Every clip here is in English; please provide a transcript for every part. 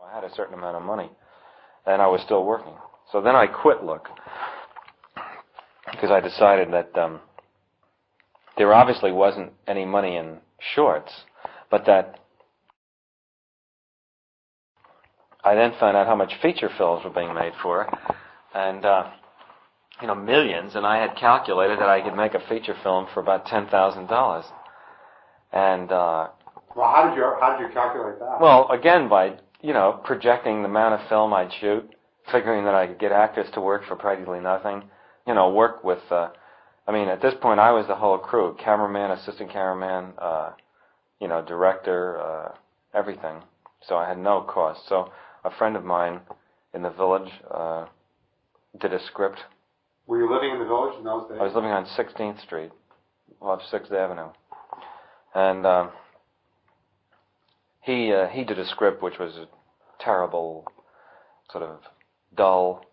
I had a certain amount of money, and I was still working. So then I quit Look, because I decided that there obviously wasn't any money in shorts, but that I then found out how much feature films were being made for it, and millions, and I had calculated that I could make a feature film for about $10,000. And well, how did you calculate that? Well, again, by projecting the amount of film I'd shoot, figuring that I could get actors to work for practically nothing, work with. At this point, I was the whole crew: cameraman, assistant cameraman, director, everything. So I had no cost. So a friend of mine in the village did a script. Were you living in the village in those days? I was living on 16th Street, off 6th Avenue. And he did a script which was a terrible, sort of dull,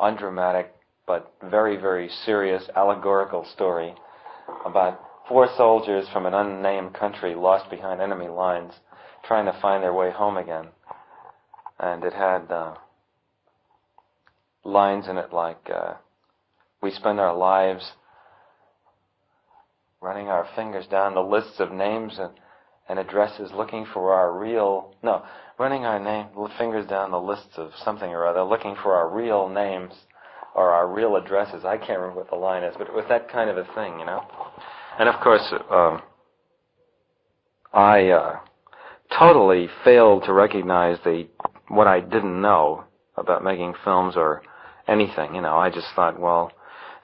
undramatic, but very, very serious, allegorical story about 4 soldiers from an unnamed country lost behind enemy lines trying to find their way home again. And it had lines in it like, we spend our lives running our fingers down the lists of names and addresses looking for our real... No, running our fingers down the lists of something or other, looking for our real names or our real addresses. I can't remember what the line is, but it was that kind of a thing, And of course, I totally failed to recognize what I didn't know about making films or anything. I just thought, well,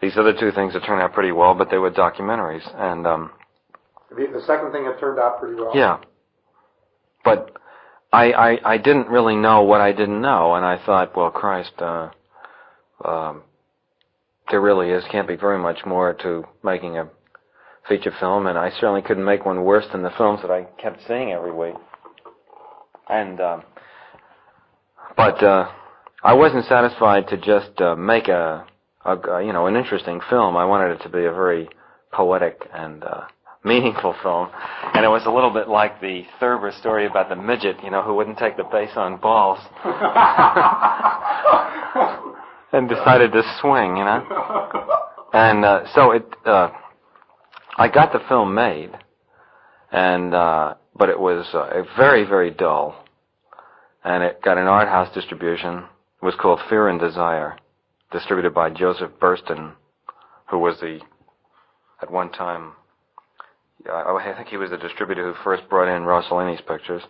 these other 2 things have turned out pretty well, but they were documentaries. And the second thing had turned out pretty well. Yeah, but I didn't really know what I didn't know, and I thought, well, Christ, there really can't be very much more to making a feature film, and I certainly couldn't make one worse than the films that I kept seeing every week. And but I wasn't satisfied to just make an interesting film. I wanted it to be a very poetic and meaningful film. And it was a little bit like the Thurber story about the midget, who wouldn't take the base on balls. And decided to swing, And so I got the film made, and but it was very, very dull. And it got an art house distribution. It was called Fear and Desire, distributed by Joseph Burston, who was at one time, I think he was the distributor who first brought in Rossellini's pictures.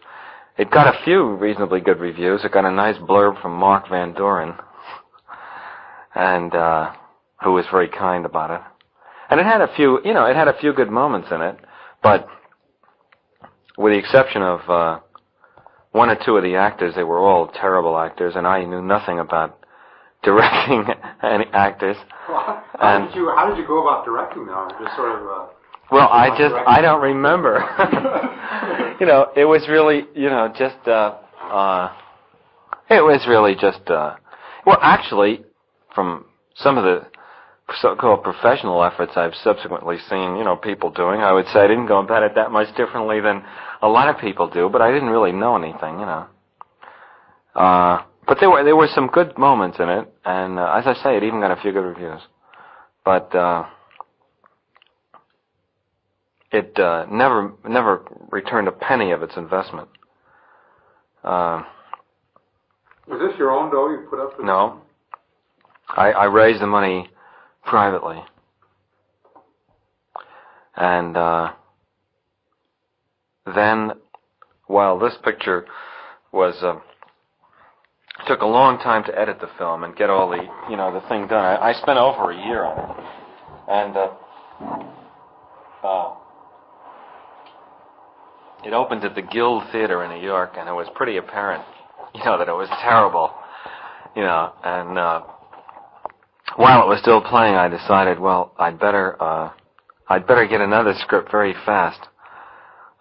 It got a few reasonably good reviews. It got a nice blurb from Mark Van Doren, and who was very kind about it. And it had a few good moments in it, but with the exception of 1 or 2 of the actors, they were all terrible actors, and I knew nothing about directing any actors. Well, how did you go about directing them? Just sort of. Well, I don't remember. It was really, well, actually, from some of the so-called professional efforts I've subsequently seen, people doing, I would say I didn't go about it that much differently than a lot of people do, but I didn't really know anything, But there were some good moments in it, and as I say, it even got a few good reviews. But it never returned a penny of its investment. Was this your own dough you put up? No. I raised the money privately. And then, while this picture was... took a long time to edit the film and get all the, the thing done. I spent over a year on it. And it opened at the Guild Theater in New York, and it was pretty apparent, that it was terrible. And while it was still playing, I decided, well, I'd better get another script very fast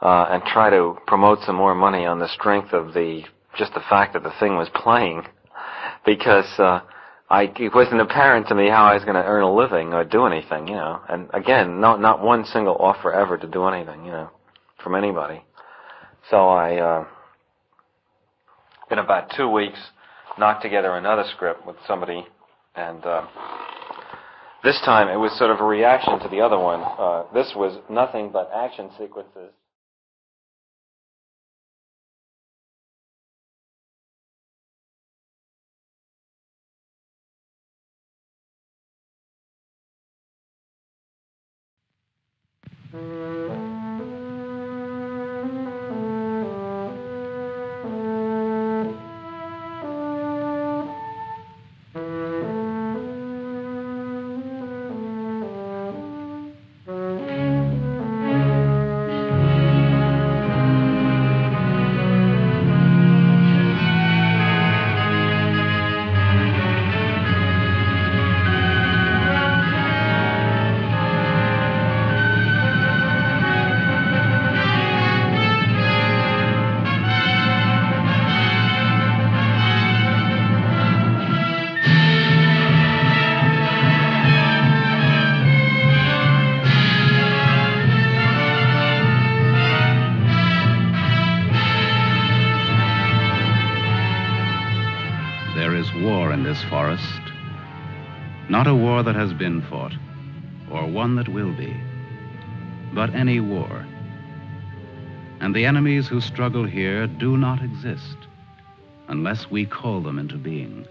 and try to promote some more money on the strength of just the fact that the thing was playing, because it wasn't apparent to me how I was going to earn a living or do anything, And again, not one single offer ever to do anything, from anybody. So I in about 2 weeks, knocked together another script with somebody, and this time it was sort of a reaction to the other one. This was nothing but action sequences. This forest, not a war that has been fought, or one that will be, but any war. And the enemies who struggle here do not exist unless we call them into being.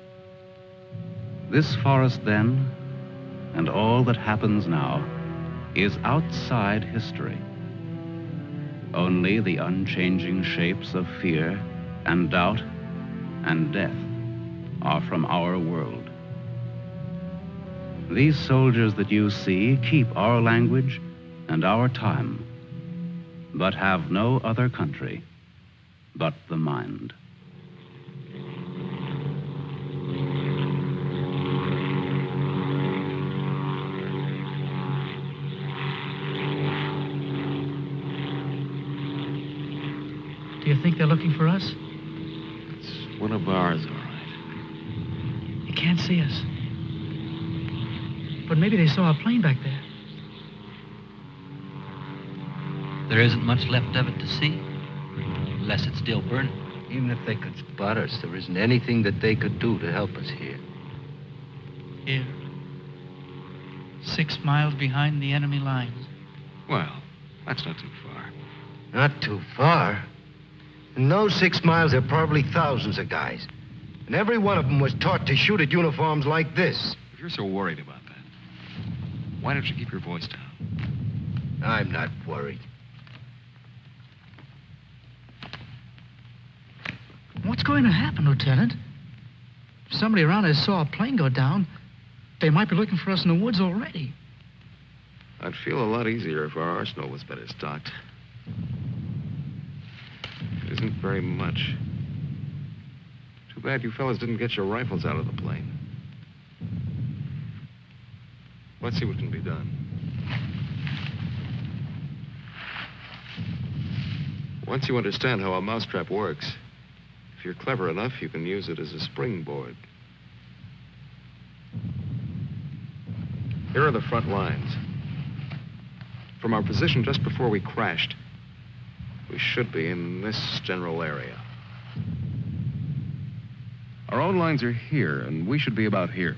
This forest, then, and all that happens now, is outside history. Only the unchanging shapes of fear and doubt and death are from our world. These soldiers that you see keep our language and our time, but have no other country but the mind. Do you think they're looking for us? It's one of ours, all right. They can't see us. But maybe they saw a plane back there. There isn't much left of it to see, unless it's still burning. Even if they could spot us, there isn't anything that they could do to help us here. Here. 6 miles behind the enemy lines. Well, that's not too far. Not too far. In those 6 miles, there are probably thousands of guys. And every one of them was taught to shoot at uniforms like this. If you're so worried about that, why don't you keep your voice down? I'm not worried. What's going to happen, Lieutenant? If somebody around us saw a plane go down, they might be looking for us in the woods already. I'd feel a lot easier if our arsenal was better stocked. It isn't very much. Too bad you fellas didn't get your rifles out of the plane. Let's see what can be done. Once you understand how a mousetrap works, if you're clever enough, you can use it as a springboard. Here are the front lines. From our position just before we crashed, we should be in this general area. Our own lines are here, and we should be about here.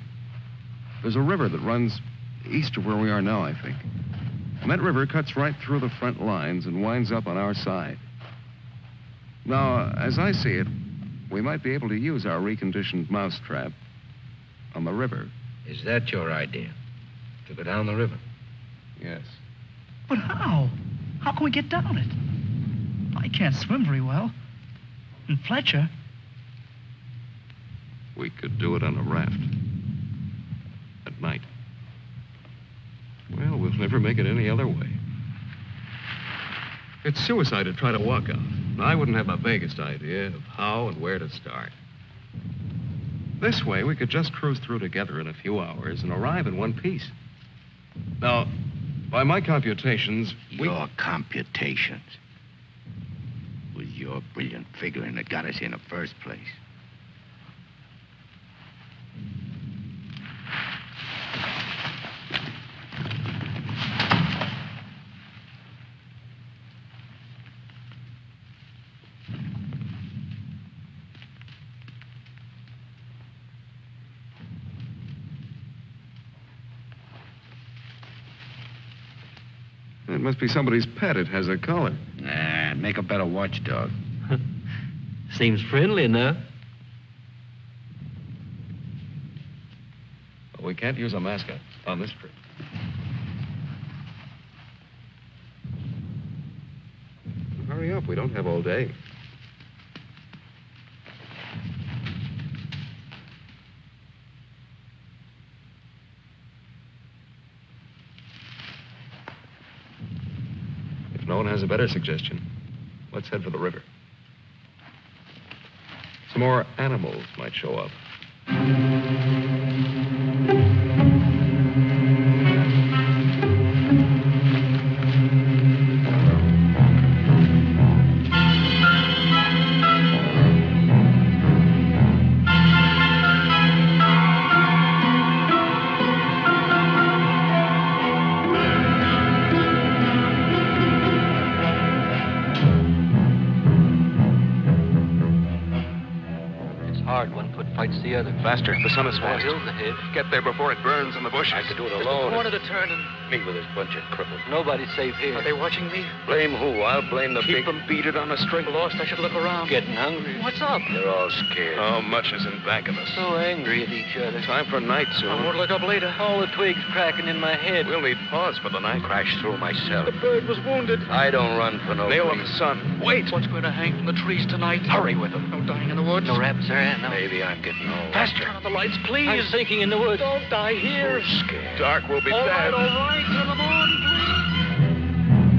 There's a river that runs east of where we are now, I think. And that river cuts right through the front lines and winds up on our side. Now, as I see it, we might be able to use our reconditioned mousetrap on the river. Is that your idea? To go down the river? Yes. But how? How can we get down it? I can't swim very well. And Fletcher... We could do it on a raft. At night. Well, we'll never make it any other way. It's suicide to try to walk out. I wouldn't have my vaguest idea of how and where to start. This way, we could just cruise through together in a few hours and arrive in one piece. Now, by my computations, Your computations? It was your brilliant figuring that got us here in the first place. That must be somebody's pet. It has a collar. Nah, make a better watchdog. Seems friendly enough. Well, we can't use a mascot on this trip. Hurry up. We don't have all day. If no one has a better suggestion, let's head for the river. Some more animals might show up. Fights the other. Faster. The sun is More fast. hills ahead. Get there before it burns in the bushes. I could do it Just alone. a corner to turn and Me with this bunch of cripples. nobody's safe here. Are they watching me? Blame who? I'll blame the Keep big... them beat it on a string. Lost, I should look around. Getting hungry. What's up? They're all scared. How much is in back of us? So angry at each other. Time for night I soon. won't look up later. All the twigs cracking in my head. We'll need pause for the night. Crash through myself. The bird was wounded. I don't run for no Nail of reason. the sun. Wait. What's going to hang from the trees tonight? Hurry with them. No dying in the woods. No raps there, no. Maybe I'm getting old. Faster. Turn on the lights, please. I'm sinking in the woods. Don't die here. Scared. Dark will be All bad. right. Turn them on, please.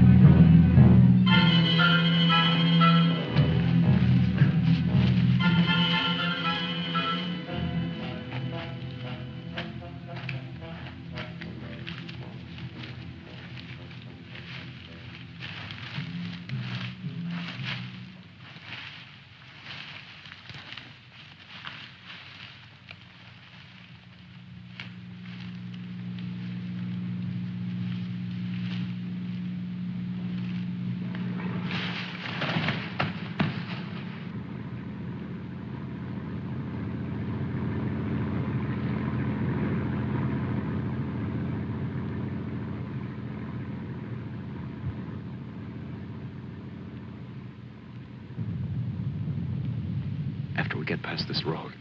After we get past this road,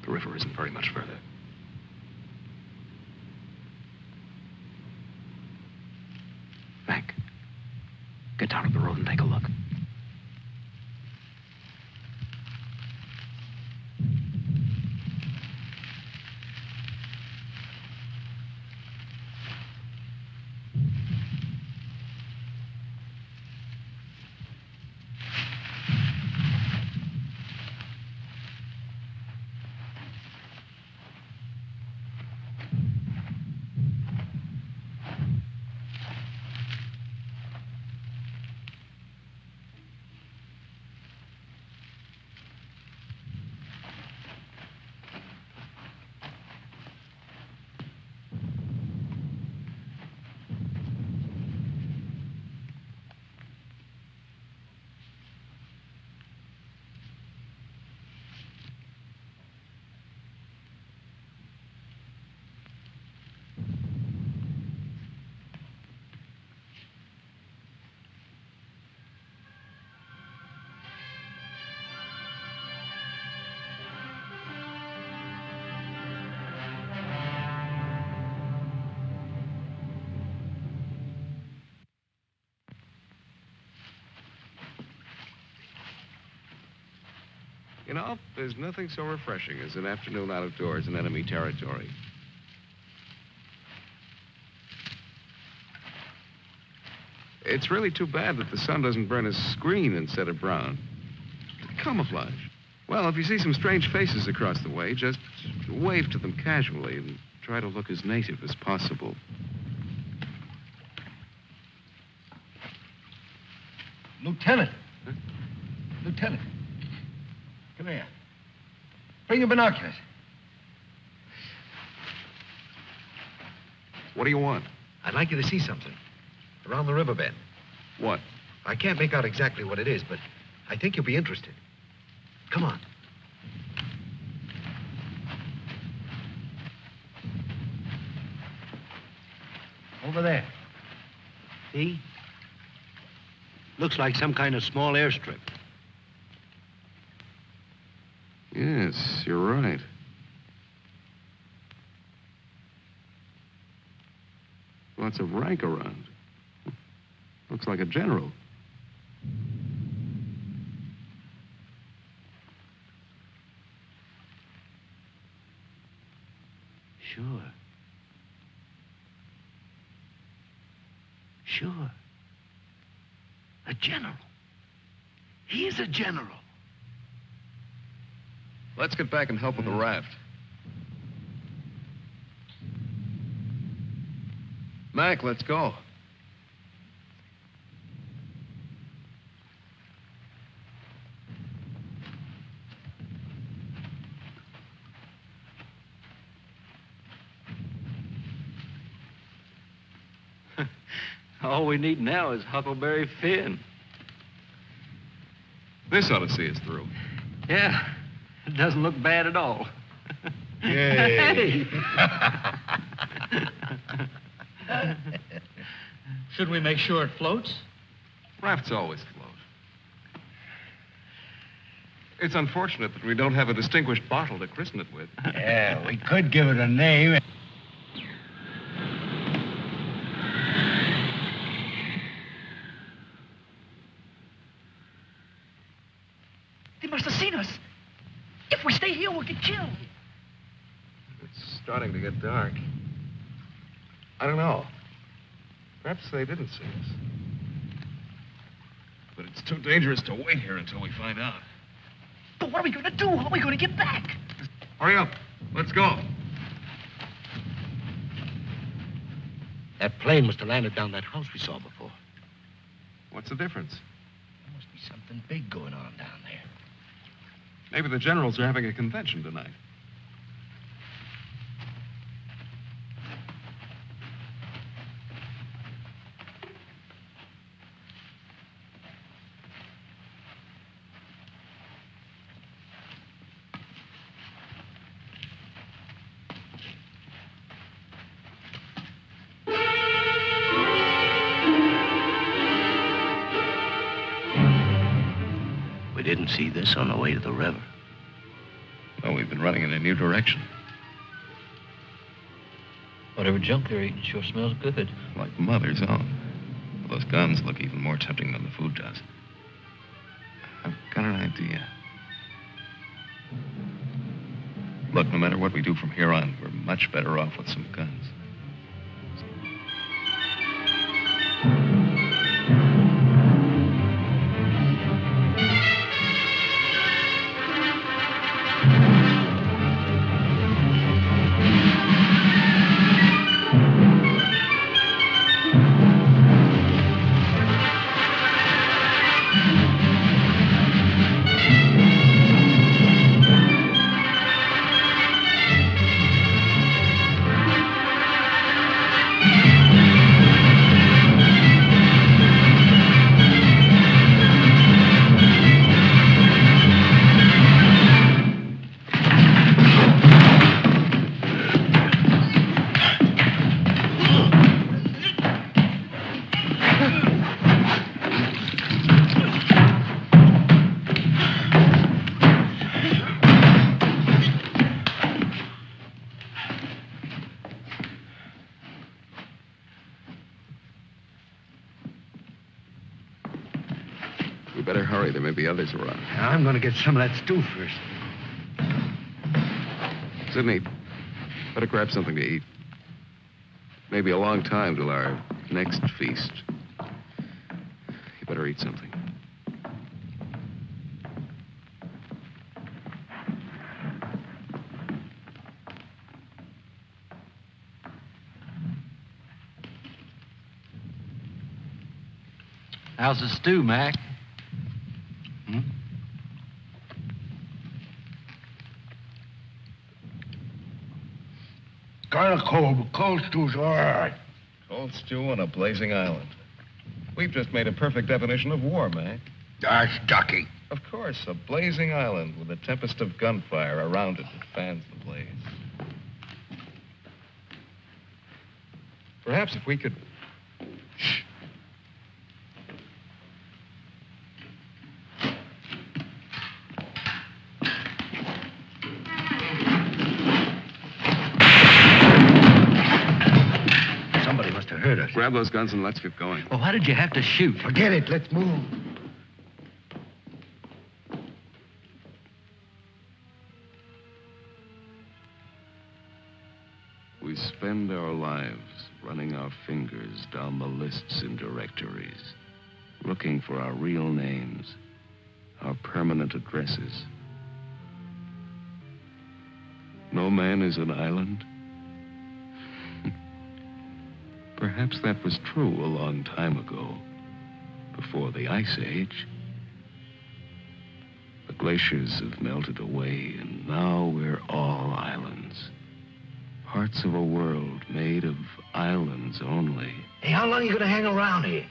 the river isn't very much further. Mac, get down to the road and take a look. You know, there's nothing so refreshing as an afternoon out of doors in enemy territory. It's really too bad that the sun doesn't burn his screen instead of brown. Camouflage. Well, if you see some strange faces across the way, just wave to them casually and try to look as native as possible. Lieutenant. Huh? Lieutenant. Come here. Bring your binoculars. What do you want? I'd like you to see something. Around the riverbed. What? I can't make out exactly what it is, but I think you'll be interested. Come on. Over there. See? Looks like some kind of small airstrip. Yes, you're right. Lots of rank around. Looks like a general. Sure. Sure. A general. He's a general. Let's get back and help with the raft. Mac, let's go. All we need now is Huckleberry Finn. This ought to see us through. Yeah, it doesn't look bad at all. Yay. Hey! Should we make sure it floats? Rafts always float. It's unfortunate that we don't have a distinguished bottle to christen it with. Yeah, we could give it a name. They must have seen us. If we stay here, we'll get killed. It's starting to get dark. I don't know. Perhaps they didn't see us. But it's too dangerous to wait here until we find out. But what are we going to do? How are we going to get back? Hurry up. Let's go. That plane must have landed down that house we saw before. What's the difference? There must be something big going on down there. Maybe the generals are having a convention tonight. We didn't see this on the way to the river. Well, we've been running in a new direction. Whatever junk they're eating sure smells good. Like Mother's own. Those guns look even more tempting than the food does. I've got an idea. Look, no matter what we do from here on, we're much better off with some guns. We better hurry. There may be others around. I'm going to get some of that stew first. Sidney, better grab something to eat. Maybe a long time till our next feast. You better eat something. How's the stew, Mac? Kind of cold, but cold stew's all right. Cold stew on a blazing island. We've just made a perfect definition of war, Mac. That's ducky. Of course, a blazing island with a tempest of gunfire around it that fans the blaze. Perhaps if we could... Shh. us. Grab those guns and let's get going. Well, why did you have to shoot? Forget it. Let's move. We spend our lives running our fingers down the lists and directories, looking for our real names, our permanent addresses. No man is an island. Perhaps that was true a long time ago, before the Ice Age. The glaciers have melted away, and now we're all islands. Parts of a world made of islands only. Hey, how long are you going to hang around here?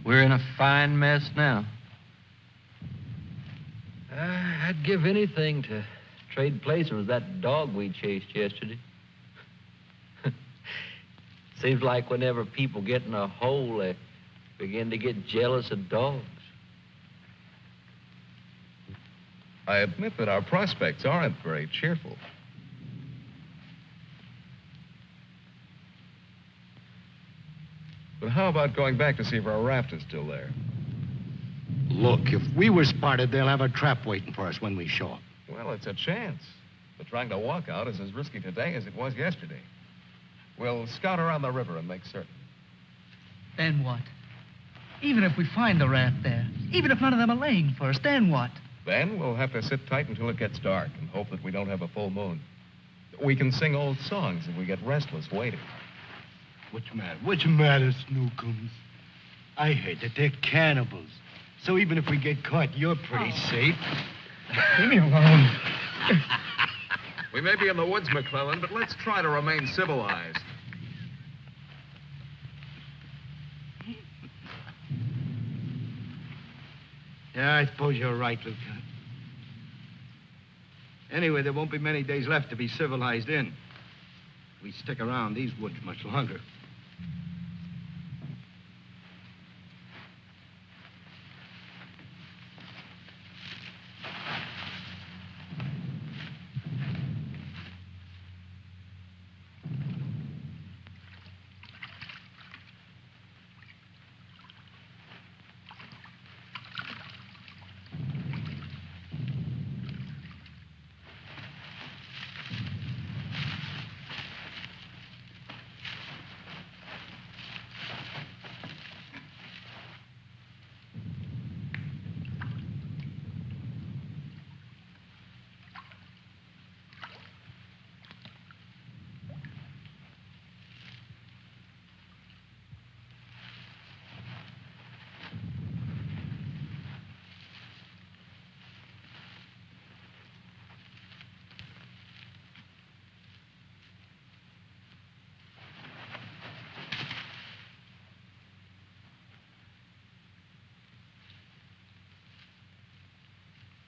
We're in a fine mess now. I'd give anything to trade places with that dog we chased yesterday. Seems like whenever people get in a hole, they begin to get jealous of dogs. I admit that our prospects aren't very cheerful. But how about going back to see if our raft is still there? Look, if we were spotted, they'll have a trap waiting for us when we show up. Well, it's a chance. But trying to walk out is as risky today as it was yesterday. We'll scout around the river and make certain. Then what? Even if we find the raft there, even if none of them are laying for us, then what? Then we'll have to sit tight until it gets dark and hope that we don't have a full moon. We can sing old songs if we get restless waiting. What's the matter? What's the matter, Snookums? I heard that they're cannibals. So even if we get caught, you're pretty safe. Leave me alone. We may be in the woods, McClellan, but let's try to remain civilized. Yeah, I suppose you're right, Lieutenant. Anyway, there won't be many days left to be civilized in. We stick around these woods much longer.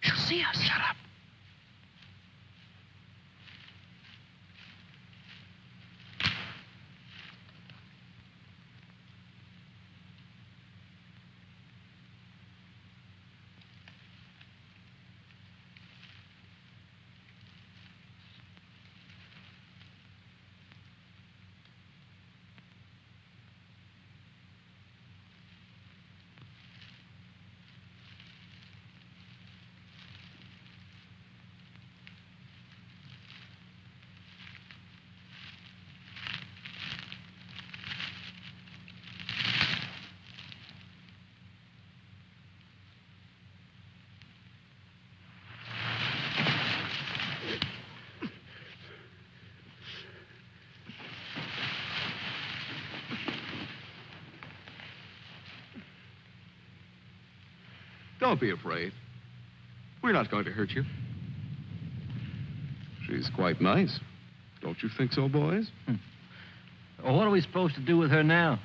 She'll see us. Shut up. Don't be afraid. We're not going to hurt you. She's quite nice. Don't you think so, boys? Well, what are we supposed to do with her now?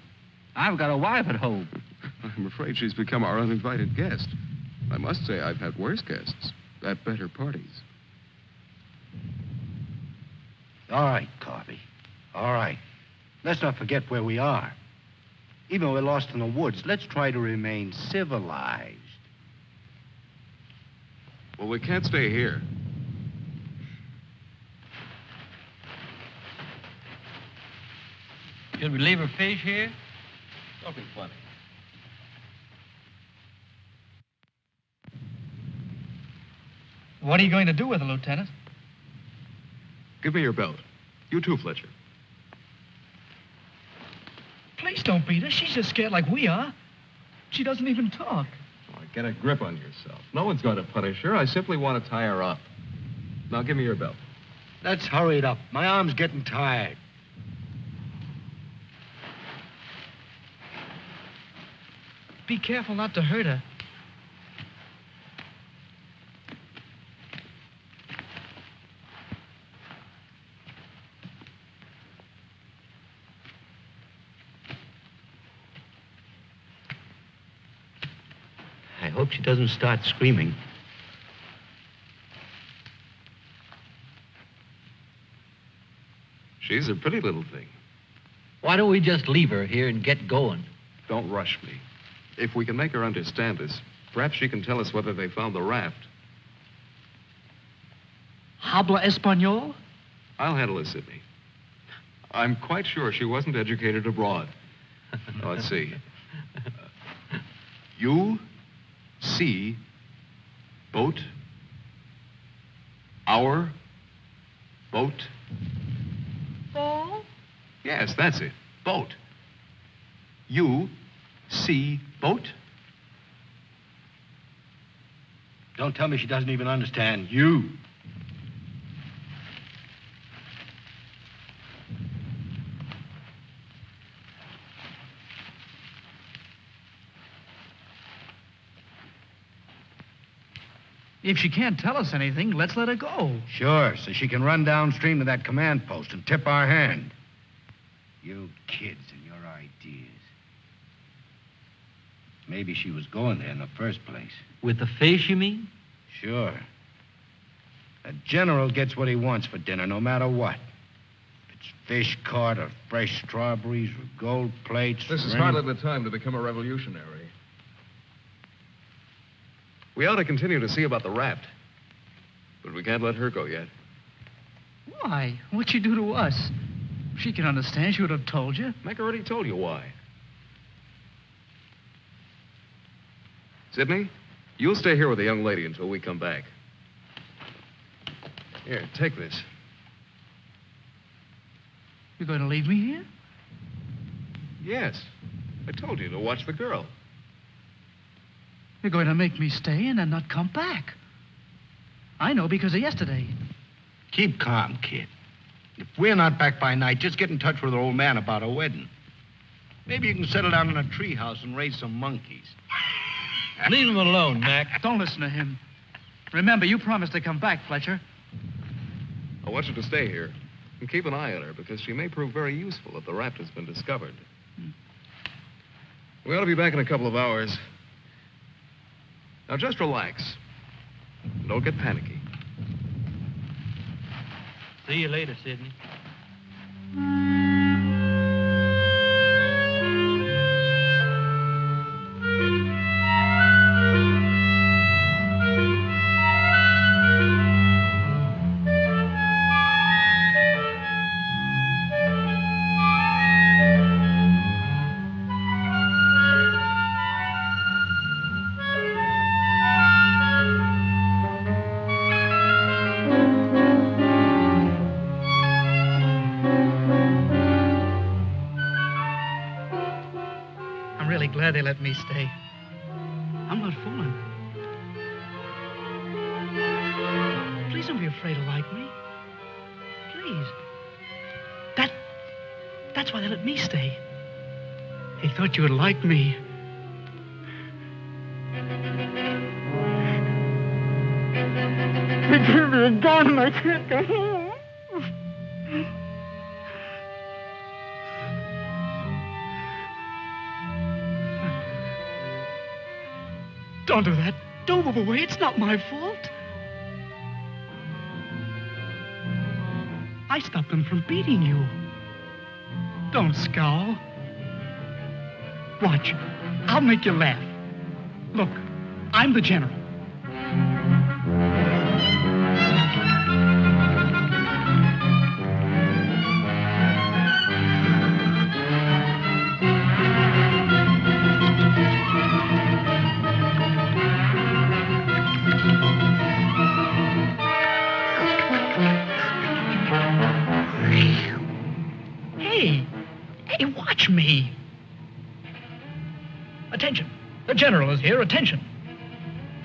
I've got a wife at home. I'm afraid she's become our uninvited guest. I must say I've had worse guests at better parties. All right, Corby. All right. Let's not forget where we are. Even though we're lost in the woods, let's try to remain civilized. Well, we can't stay here. Should we leave her fish here? Don't be funny. What are you going to do with her, Lieutenant? Give me your belt. You too, Fletcher. Please don't beat her. She's just scared like we are. She doesn't even talk. Oh, get a grip on yourself. No one's going to punish her. I simply want to tie her up. Now, give me your belt. Let's hurry it up. My arm's getting tired. Be careful not to hurt her. I hope she doesn't start screaming. She's a pretty little thing. Why don't we just leave her here and get going? Don't rush me. If we can make her understand us, perhaps she can tell us whether they found the raft. Habla Espanol? I'll handle it, Sidney. I'm quite sure she wasn't educated abroad. Now, let's see. You see boat, our boat. Ball? Yes, that's it. Boat. You see boat? Don't tell me she doesn't even understand you. If she can't tell us anything, let's let her go. Sure, so she can run downstream to that command post and tip our hand. You kids and your ideas. Maybe she was going there in the first place. With the fish, you mean? Sure. A general gets what he wants for dinner, no matter what. If it's fish caught or fresh strawberries or gold plates. This is or hardly the time to become a revolutionary. We ought to continue to see about the raft. But we can't let her go yet. Why? What'd she do to us? If she can understand, she would have told you. Mac already told you why. Sidney, you'll stay here with the young lady until we come back. Here, take this. You're going to leave me here? Yes. I told you to watch the girl. You're going to make me stay and then not come back. I know because of yesterday. Keep calm, kid. If we're not back by night, just get in touch with our old man about our wedding. Maybe you can settle down in a treehouse and raise some monkeys. Leave him alone, Mac. Don't listen to him. Remember, you promised to come back, Fletcher. I want you to stay here and keep an eye on her because she may prove very useful if the raft has been discovered. We ought to be back in a couple of hours. Now, just relax. Don't get panicky. See you later, Sidney. Glad they let me stay. I'm not fooling. Please don't be afraid to like me. Please. That's why they let me stay. They thought you would like me. They gave me a gun and I can't go home. Don't do that. Don't move away. It's not my fault. I stopped them from beating you. Don't scowl. Watch. I'll make you laugh. Look, I'm the general. Hey, watch me. Attention. The general is here. Attention.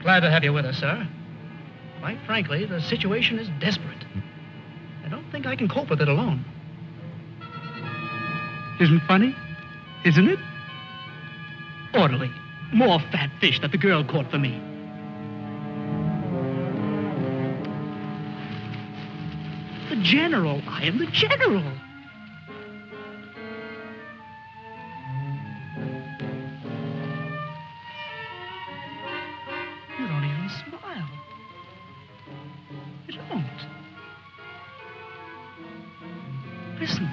Glad to have you with us, sir. Quite frankly, the situation is desperate. I don't think I can cope with it alone. Isn't funny? Isn't it? Orderly. More fat fish that the girl caught for me. The general. I am the general. You don't even smile. You don't. Listen.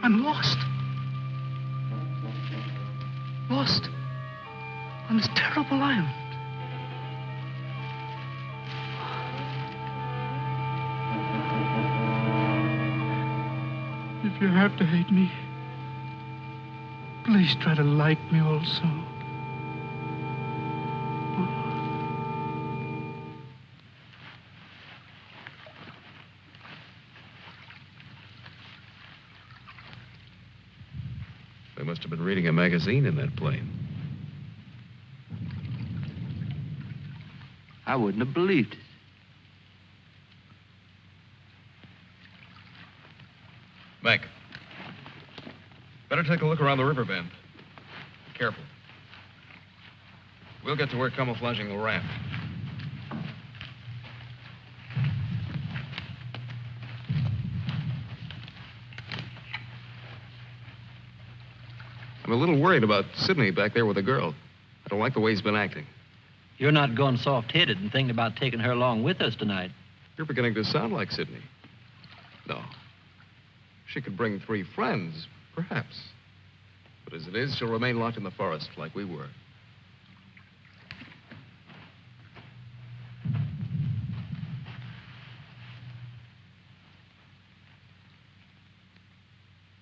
I'm lost. Lost on this terrible island. If you have to hate me, please try to like me also. They must have been reading a magazine in that plane. I wouldn't have believed it. Mac, better take a look around the river bend. Be careful. We'll get to work camouflaging the raft. I'm a little worried about Sidney back there with the girl. I don't like the way he's been acting. You're not going soft-headed and thinking about taking her along with us tonight. You're beginning to sound like Sidney. No. She could bring 3 friends, perhaps. But as it is, she'll remain locked in the forest like we were.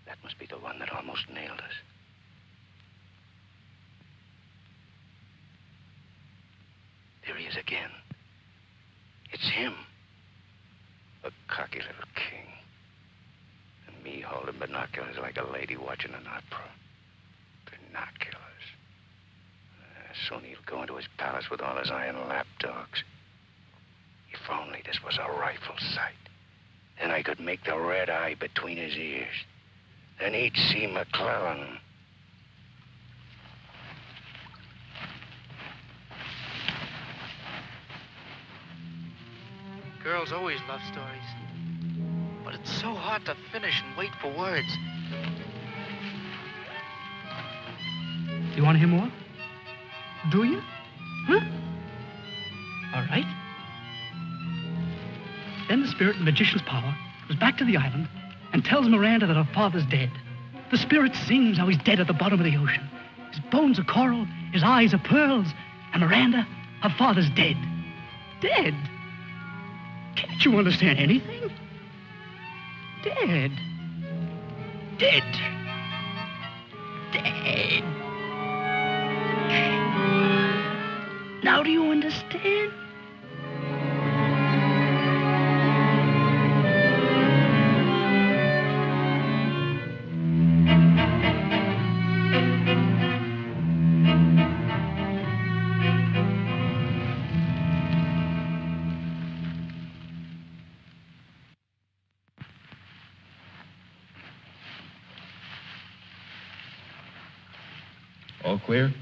That must be the one that almost nailed us. There he is again. It's him. A cocky little king. And me holding binoculars like a lady watching an opera. Binoculars. Soon he'll go into his palace with all his iron lapdogs. If only this was a rifle sight. Then I could make the red eye between his ears. Then he'd see McClellan. Girls always love stories. But it's so hard to finish and wait for words. You want to hear more? Do you? Huh? All right. Then the spirit in the magician's power goes back to the island and tells Miranda that her father's dead. The spirit sings how he's dead at the bottom of the ocean. His bones are coral, his eyes are pearls, and Miranda, her father's dead. Dead? Can't you understand anything? Dead. Dead. Dead. Now do you understand? All clear?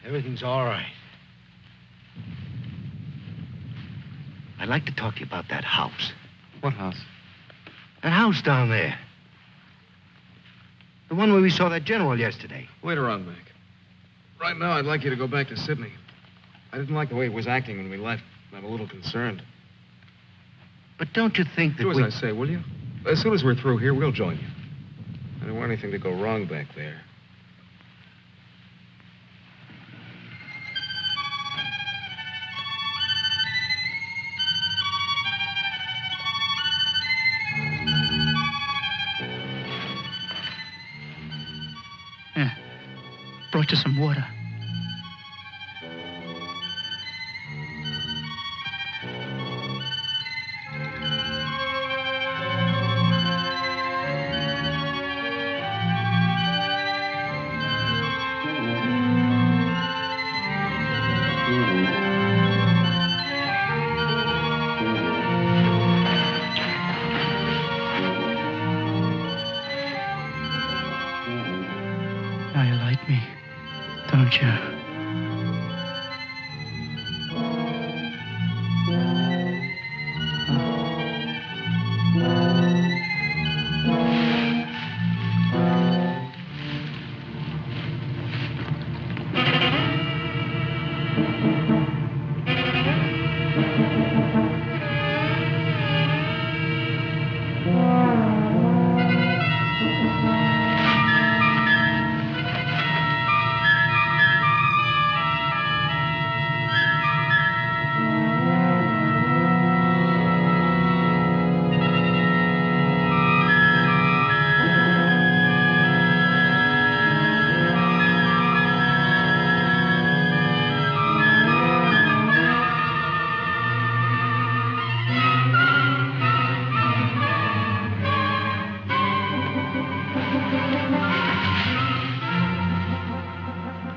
Everything's all right. I'd like to talk to you about that house. What house? That house down there. The The one where we saw that general yesterday. Later on, Mac. Right now, I'd like you to go back to Sydney. I didn't like the way he was acting when we left. I'm a little concerned. But don't you think that Do as I say, will you? As soon as we're through here, we'll join you. I don't want anything to go wrong back there. Yeah. Brought you some water. Now you like me, don't you?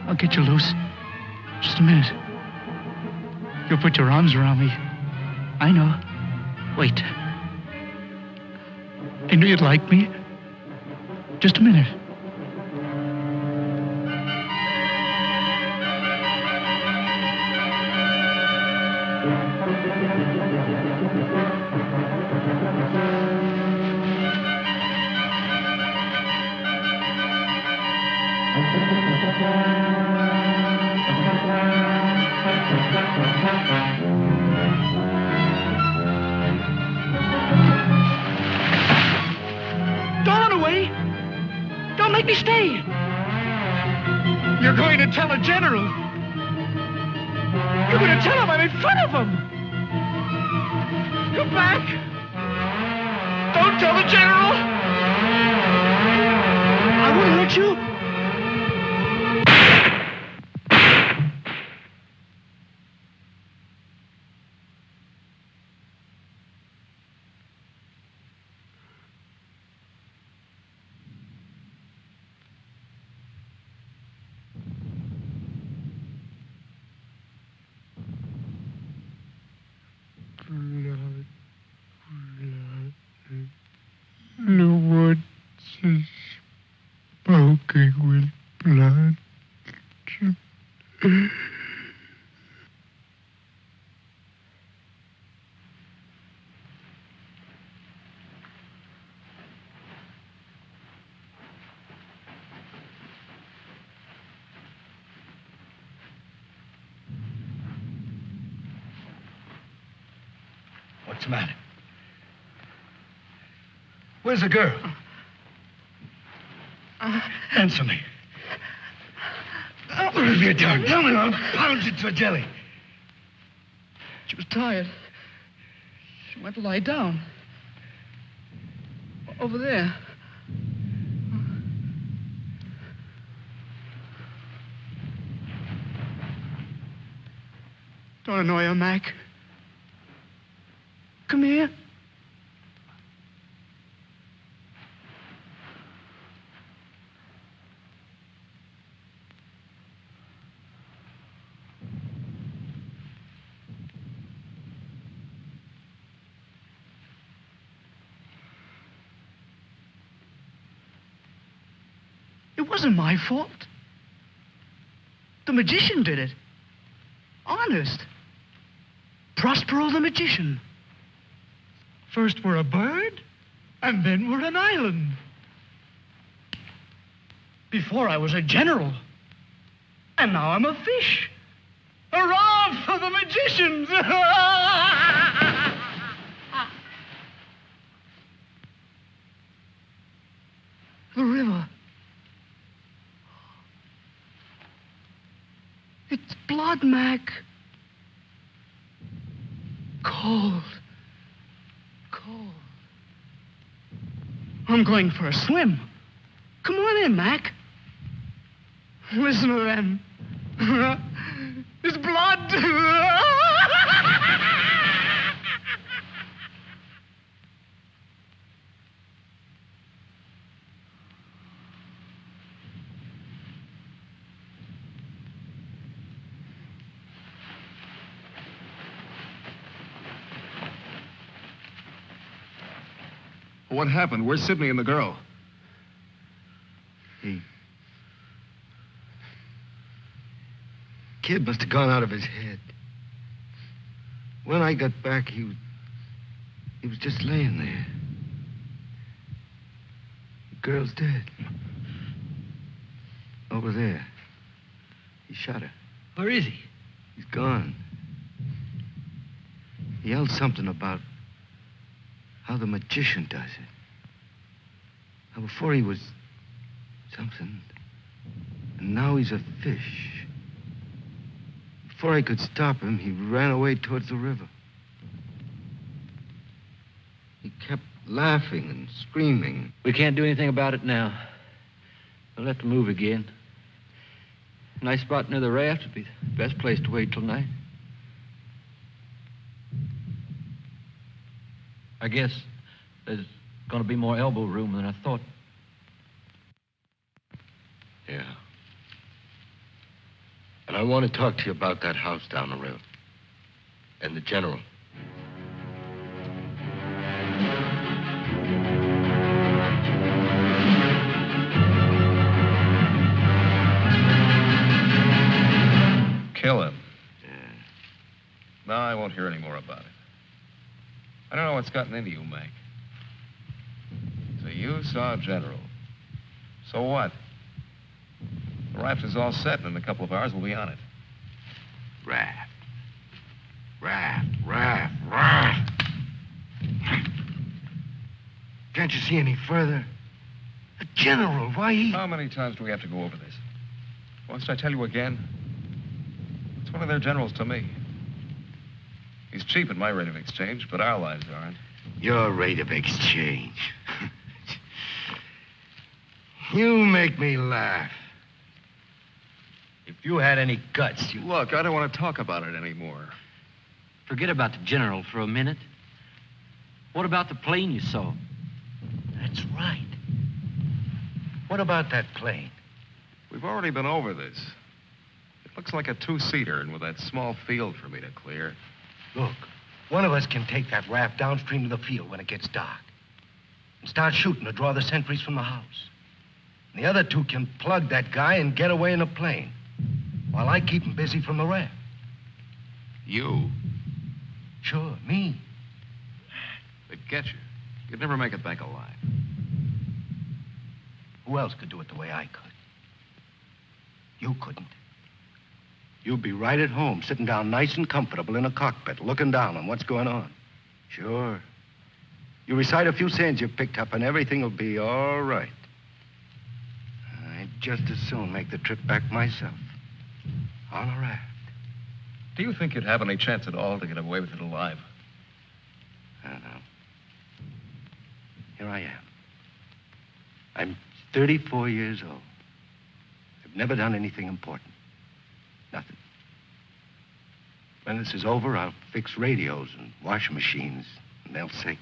I'll get you loose. Just a minute. You'll put your arms around me. I know. Wait. I knew you'd like me. Just a minute. Don't run away. Don't make me stay. You're going to tell a general. You're going to tell him I'm in front of him. Come back. Don't tell the general. I won't hurt you. The woods is smoking with blood. What's the matter? Where's the girl? Answer me. What have you done? Tell me, I'll pound you to a jelly. She was tired. She went to lie down. Over there. Don't annoy her, Mac. Come here. It wasn't my fault. The magician did it. Honest. Prospero the magician. First we're a bird, and then we're an island. Before I was a general. And now I'm a fish. Hurrah for the magicians! The river. It's blood, Mac. Cold. Cold. I'm going for a swim. Come on in, Mac. Listen to them. It's blood. What happened? Where's Sidney and the girl? Kid must have gone out of his head. When I got back, he was just laying there. The girl's dead. Over there. He shot her. Where is he? He's gone. He yelled something about how the magician does it. Now, before he was something, and now he's a fish. Before I could stop him, he ran away towards the river. He kept laughing and screaming. We can't do anything about it now. We'll have to move again. Nice spot near the raft would be the best place to wait till night. I guess there's going to be more elbow room than I thought. Yeah. And I want to talk to you about that house down the river. And the general. Kill him. Yeah. No, I won't hear any more about it. I don't know what's gotten into you, Mac. So you saw General. So what? The raft is all set, and in a couple of hours we'll be on it. Raft. Raft, raft, raft. Can't you see any further? The general, why he... How many times do we have to go over this? Must I tell you again? It's one of their generals to me. He's cheap at my rate of exchange, but our lives aren't. Your rate of exchange. You make me laugh. If you had any guts, you... Look, I don't want to talk about it anymore. Forget about the general for a minute. What about the plane you saw? That's right. What about that plane? We've already been over this. It looks like a two-seater, and with that small field for me to clear. Look, one of us can take that raft downstream to the field when it gets dark and start shooting to draw the sentries from the house. And the other two can plug that guy and get away in a plane while I keep him busy from the raft. You? Sure, me. They'd get you. You'd never make it back alive. Who else could do it the way I could? You couldn't. You'd be right at home, sitting down nice and comfortable in a cockpit, looking down on what's going on. Sure. You recite a few sayings you've picked up, and everything will be all right. I'd just as soon make the trip back myself. On a raft. Do you think you'd have any chance at all to get away with it alive? I don't know. Here I am. I'm 34 years old. I've never done anything important. Nothing. When this is over, I'll fix radios and washing machines, and they'll say,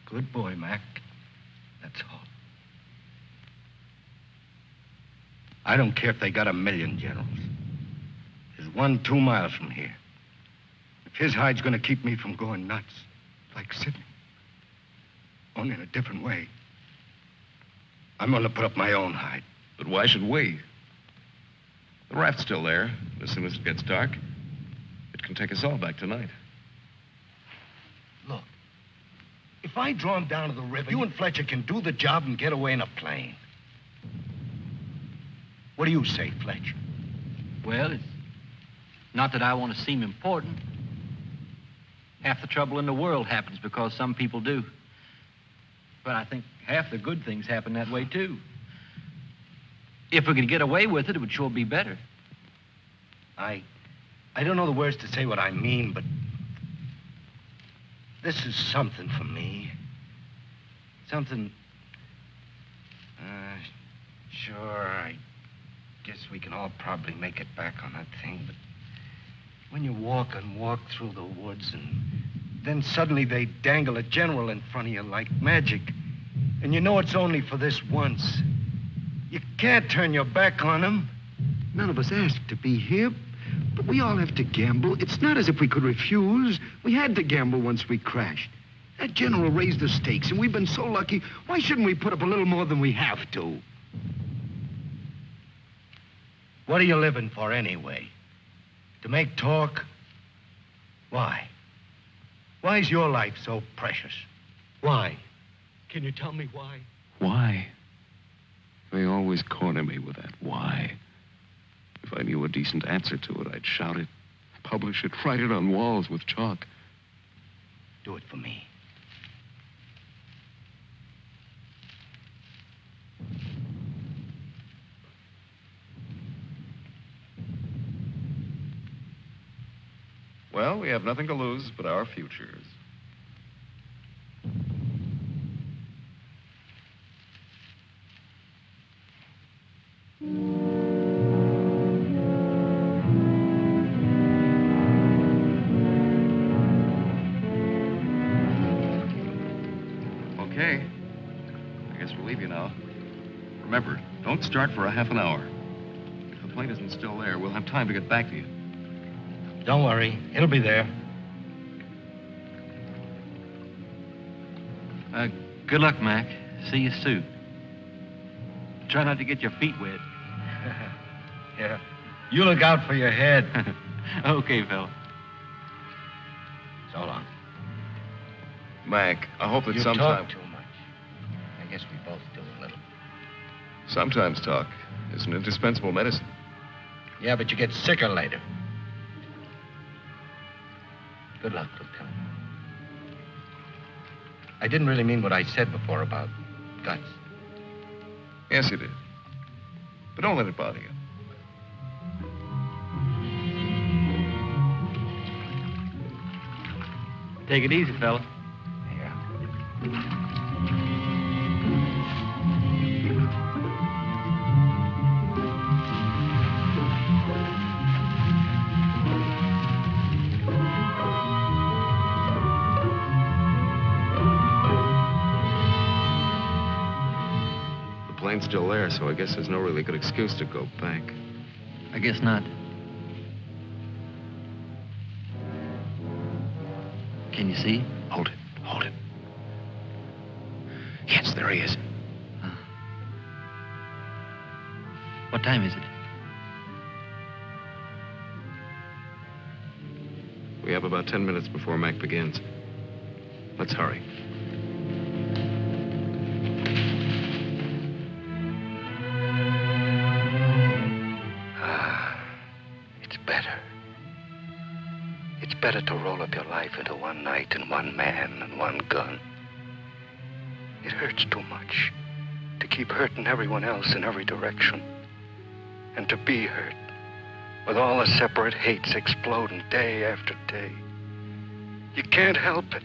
"Good boy, Mac." That's all. I don't care if they got 1,000,000 generals. There's one 2 miles from here. If his hide's gonna keep me from going nuts, like Sidney, only in a different way, I'm gonna put up my own hide. But why should we? The raft's still there. As soon as it gets dark, it can take us all back tonight. Look, if I draw him down to the river, you and Fletcher can do the job and get away in a plane. What do you say, Fletch? Well, it's not that I want to seem important. Half the trouble in the world happens because some people do. But I think half the good things happen that way, too. If we could get away with it, it would sure be better. I don't know the words to say what I mean, but this is something for me. Something... Sure, I guess we can all probably make it back on that thing, but when you walk through the woods and then suddenly they dangle a general in front of you like magic, and you know it's only for this once, you can't turn your back on him. None of us asked to be here, but we all have to gamble. It's not as if we could refuse. We had to gamble once we crashed. That general raised the stakes, and we've been so lucky. Why shouldn't we put up a little more than we have to? What are you living for anyway? To make talk? Why? Why is your life so precious? Why? Can you tell me why? Why? They always corner me with that why. If I knew a decent answer to it, I'd shout it, publish it, write it on walls with chalk. Do it for me. Well, we have nothing to lose but our futures. Okay. I guess we'll leave you now. Remember, don't start for a half an hour. If the plane isn't still there, we'll have time to get back to you. Don't worry. It'll be there. Good luck, Mac. See you soon. Try not to get your feet wet. Yeah. You look out for your head. Okay, fella. So long. Mac, I hope that You sometime... talk too much. I guess we both do a little. Sometimes talk is an indispensable medicine. Yeah, but you get sicker later. Good luck, Lieutenant. I didn't really mean what I said before about guts. Yes, you did. But don't let it bother you. Take it easy, fella. The plane's still there, so I guess there's no really good excuse to go back. I guess not. Can you see? Hold it. Hold it. Yes, there he is. What time is it? We have about 10 minutes before Mac begins. Let's hurry. It's better. It's better to roll up your life into one night and one man and one gun. It hurts too much to keep hurting everyone else in every direction. And to be hurt with all the separate hates exploding day after day. You can't help it.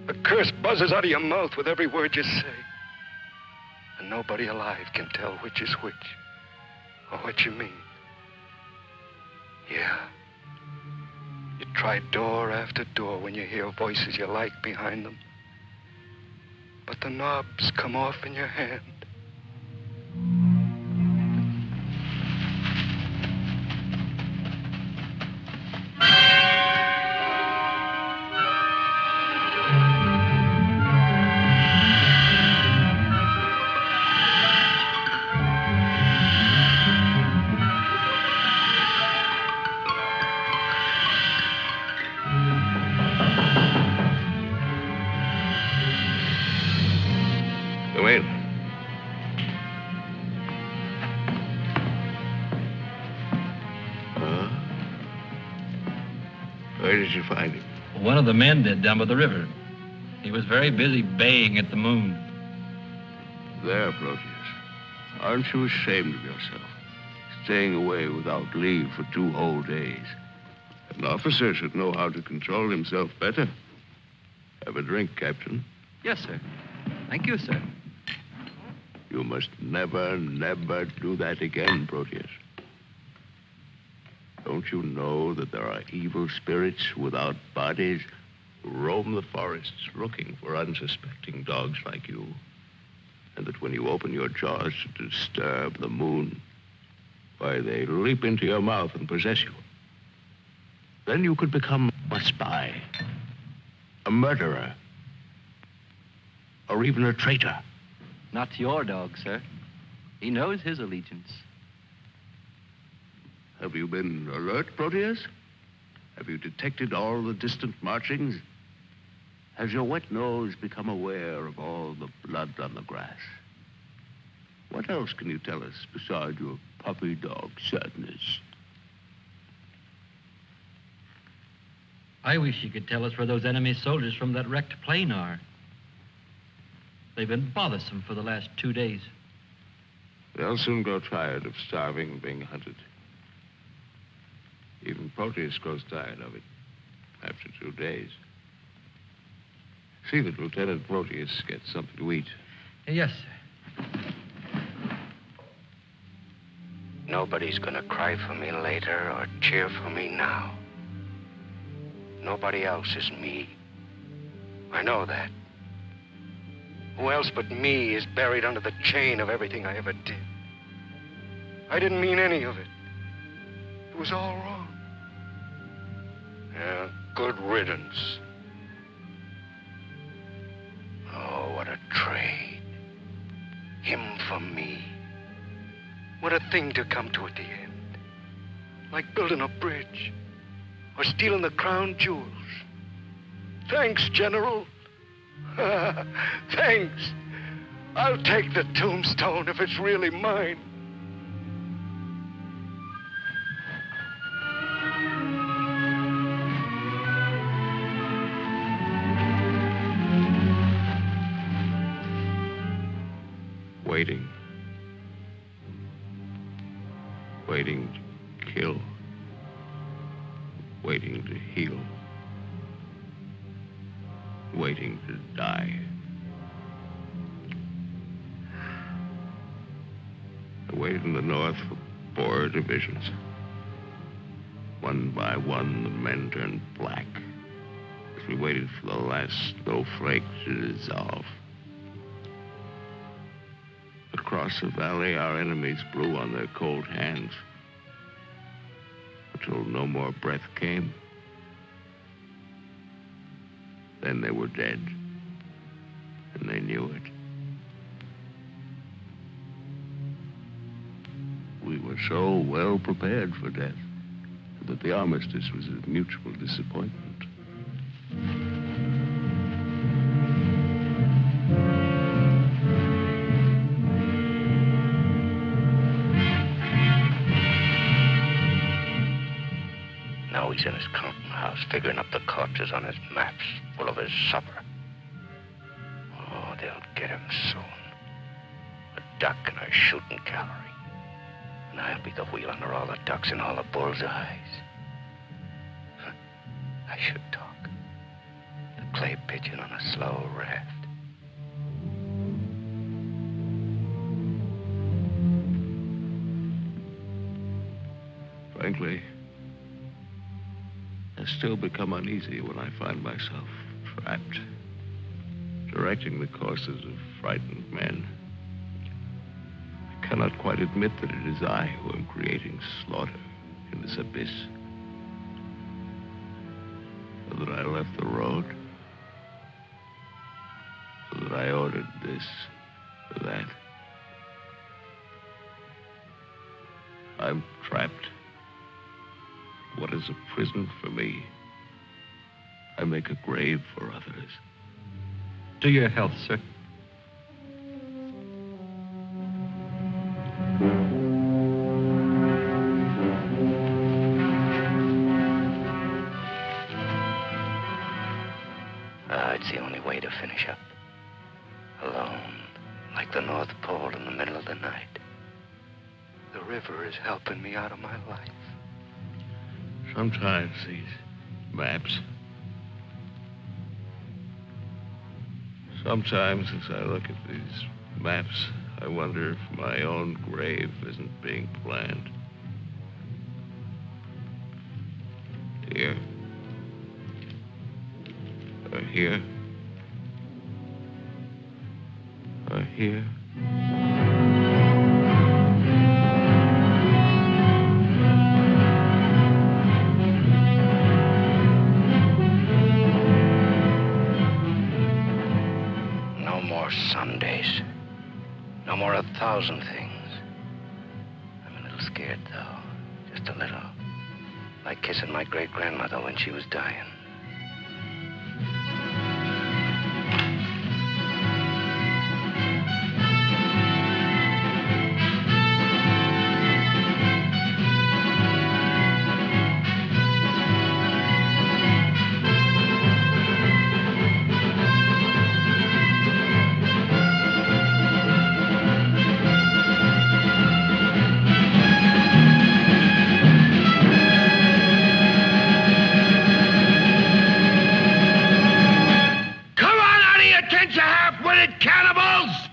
A curse buzzes out of your mouth with every word you say. And nobody alive can tell which is which or what you mean. Yeah. You try door after door when you hear voices you like behind them. But the knobs come off in your hand. Where did you find him? One of the men did down by the river. He was very busy baying at the moon. There, Proteus. Aren't you ashamed of yourself? Staying away without leave for 2 whole days. An officer should know how to control himself better. Have a drink, Captain. Yes, sir. Thank you, sir. You must never, never do that again, Proteus. Don't you know that there are evil spirits without bodies who roam the forests looking for unsuspecting dogs like you? And that when you open your jaws to disturb the moon, why, they leap into your mouth and possess you. Then you could become a spy, a murderer, or even a traitor. Not to your dog, sir. He knows his allegiance. Have you been alert, Proteus? Have you detected all the distant marchings? Has your wet nose become aware of all the blood on the grass? What else can you tell us besides your puppy dog sadness? I wish you could tell us where those enemy soldiers from that wrecked plane are. They've been bothersome for the last 2 days. They'll soon grow tired of starving and being hunted. Even Proteus grows tired of it after 2 days. See that Lieutenant Proteus gets something to eat. Yes, sir. Nobody's gonna cry for me later or cheer for me now. Nobody else is me. I know that. Who else but me is buried under the chain of everything I ever did? I didn't mean any of it. It was all wrong. Yeah, good riddance. Oh, what a trade. Him for me. What a thing to come to at the end. Like building a bridge. Or stealing the crown jewels. Thanks, General. Thanks. I'll take the tombstone if it's really mine. Waiting. Waiting to kill. Waiting to heal. Waiting to die. I waited in the north for 4 divisions. One by one, the men turned black as we waited for the last snowflake to dissolve. Across the valley, our enemies blew on their cold hands until no more breath came. Then they were dead, and they knew it. We were so well prepared for death that the armistice was a mutual disappointment. Now he's in his counting house, figuring up the corpses on his maps, full of his supper. Oh, they'll get him soon. A duck in a shooting gallery. And I'll be the wheel under all the ducks and all the bull's eyes. I should talk. The clay pigeon on a slow raft. Frankly, I still become uneasy when I find myself trapped, directing the courses of frightened men. I cannot quite admit that it is I who am creating slaughter in this abyss. So that I left the road. So that I ordered this or that. I'm trapped. What is a prison for me? I make a grave for others. To your health, sir. to finish up. Alone, like the North Pole in the middle of the night. The river is helping me out of my life. Sometimes these maps. Sometimes as I look at these maps, I wonder if my own grave isn't being planned. Here. Or here. Or here. No more Sundays. No more 1,000 things. I'm a little scared, though. Just a little. Like kissing my great-grandmother when she was dying. Cannibals!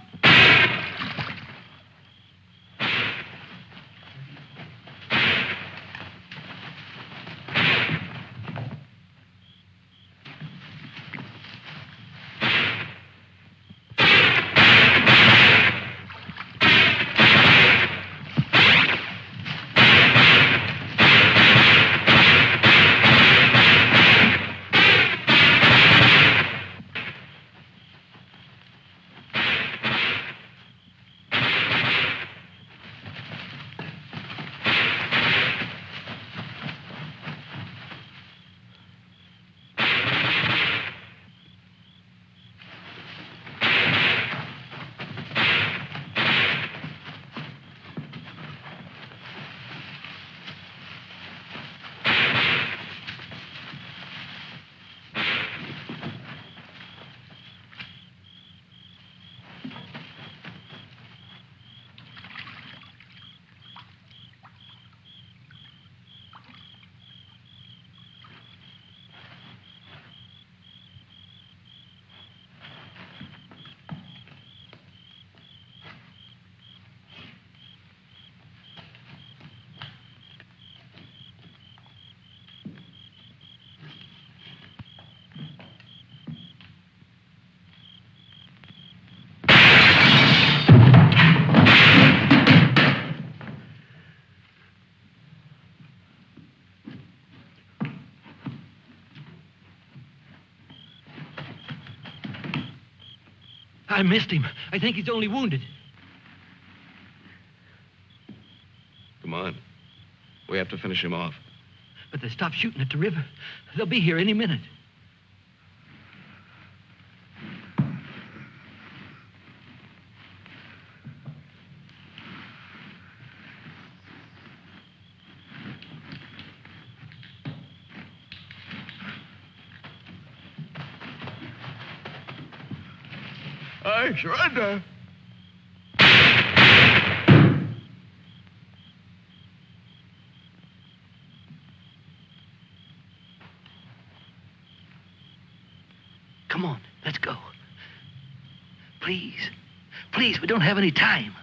I missed him. I think he's only wounded. Come on. We have to finish him off. But they stopped shooting at the river. They'll be here any minute. I surrender. Come on, let's go. Please. Please, we don't have any time.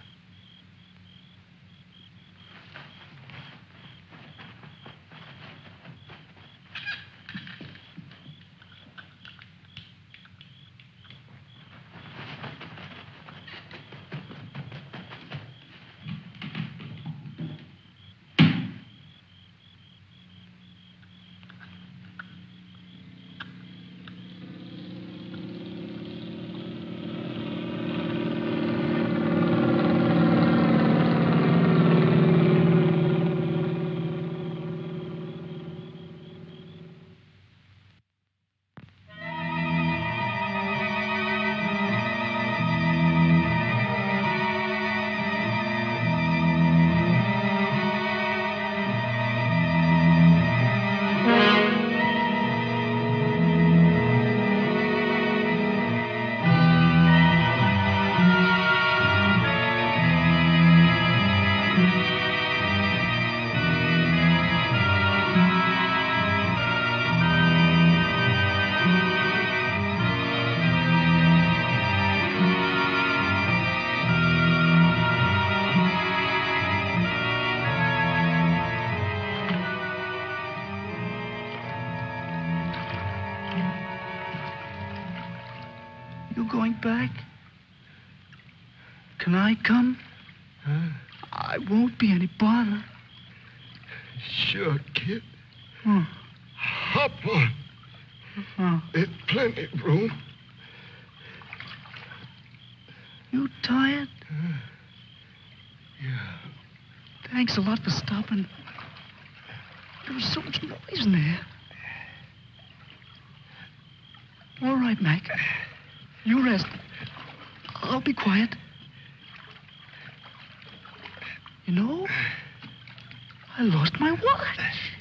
back? Can I come? Huh? I won't be any bother. Sure, kid. Oh. Hop on. Oh. There's plenty of room. You tired? Yeah. Thanks a lot for stopping. There was so much noise in there. All right, Mac. You rest. I'll be quiet. You know, I lost my watch.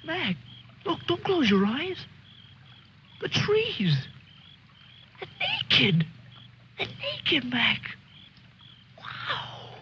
Mac, look, don't close your eyes. The trees. They're naked. They're naked, Mac. Wow.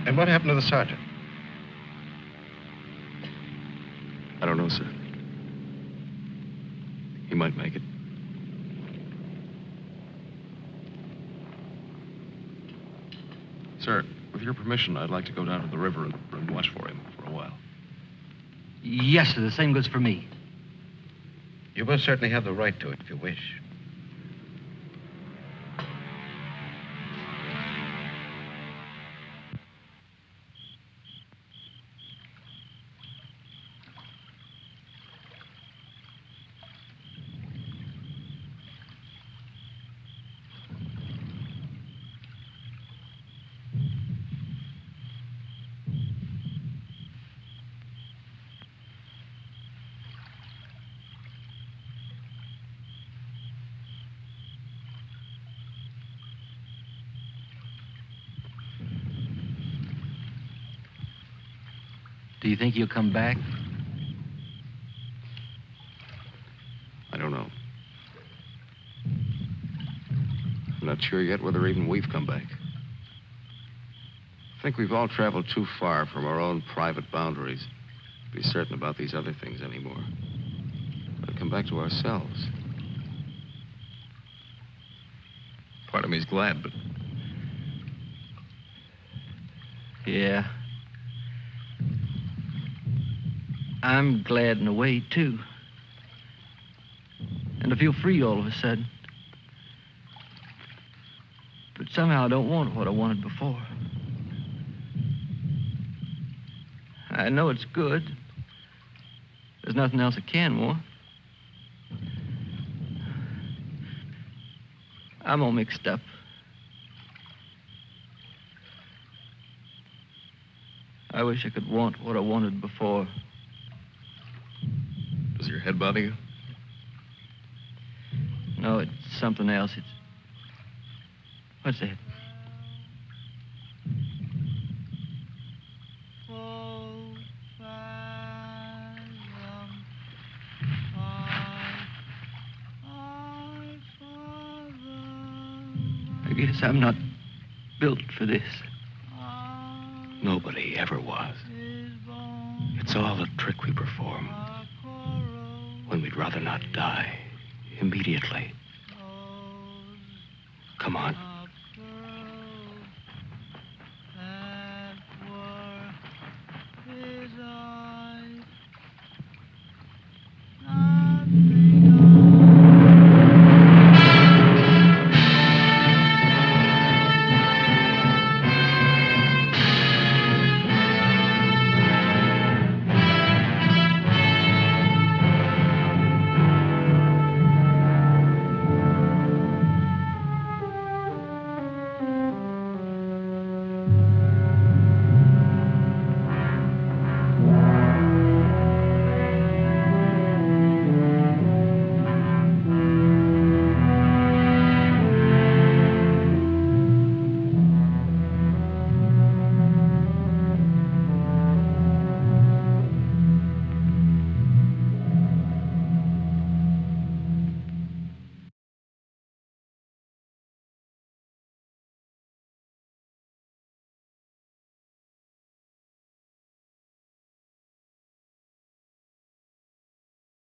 And what happened to the sergeant? I don't know, sir. He might make it. Sir, with your permission, I'd like to go down to the river and watch for him for a while. Yes, sir. The same goes for me. You most certainly have the right to it if you wish. Do you think he'll come back? I don't know. I'm not sure yet whether even we've come back. I think we've all traveled too far from our own private boundaries to be certain about these other things anymore. But come back to ourselves. Part of me's glad, but... Yeah. I'm glad in a way, too. And I feel free all of a sudden. But somehow I don't want what I wanted before. I know it's good. There's nothing else I can want. I'm all mixed up. I wish I could want what I wanted before. Does your head bother you? No, it's something else. It's... What's that? I guess I'm not built for this. Nobody ever was. It's all a trick we perform when we'd rather not die immediately. Come on.